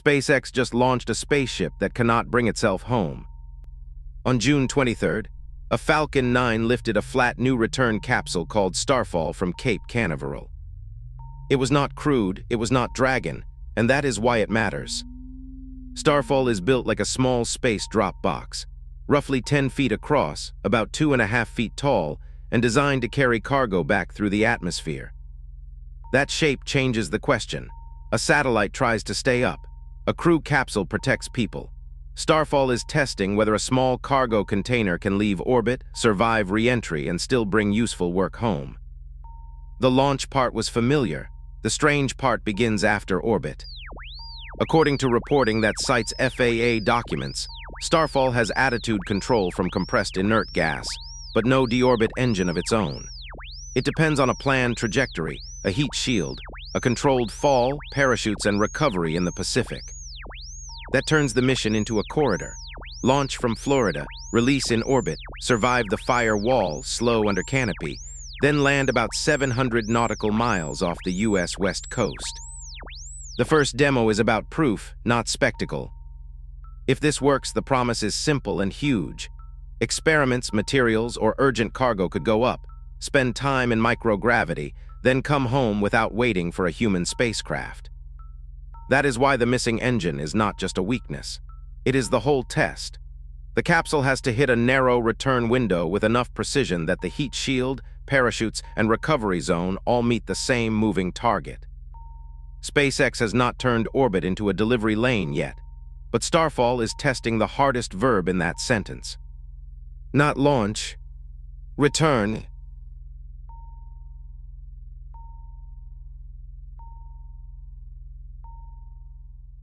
SpaceX just launched a spaceship that cannot bring itself home. On June 23rd, a Falcon 9 lifted a flat new return capsule called Starfall from Cape Canaveral. It was not crewed, it was not Dragon, and that is why it matters. Starfall is built like a small space drop box, roughly 10 feet across, about 2.5 feet tall, and designed to carry cargo back through the atmosphere. That shape changes the question. A satellite tries to stay up. A crew capsule protects people. Starfall is testing whether a small cargo container can leave orbit, survive re-entry, and still bring useful work home. The launch part was familiar. The strange part begins after orbit. According to reporting that cites FAA documents, Starfall has attitude control from compressed inert gas, but no deorbit engine of its own. It depends on a planned trajectory, a heat shield, a controlled fall, parachutes, and recovery in the Pacific. That turns the mission into a corridor. Launch from Florida, release in orbit, survive the fire wall, slow under canopy, then land about 700 nautical miles off the U.S. West Coast. The first demo is about proof, not spectacle. If this works, the promise is simple and huge. Experiments, materials, or urgent cargo could go up, spend time in microgravity, then come home without waiting for a human spacecraft. That is why the missing engine is not just a weakness. It is the whole test. The capsule has to hit a narrow return window with enough precision that the heat shield, parachutes, and recovery zone all meet the same moving target. SpaceX has not turned orbit into a delivery lane yet, but Starfall is testing the hardest verb in that sentence. Not launch, return,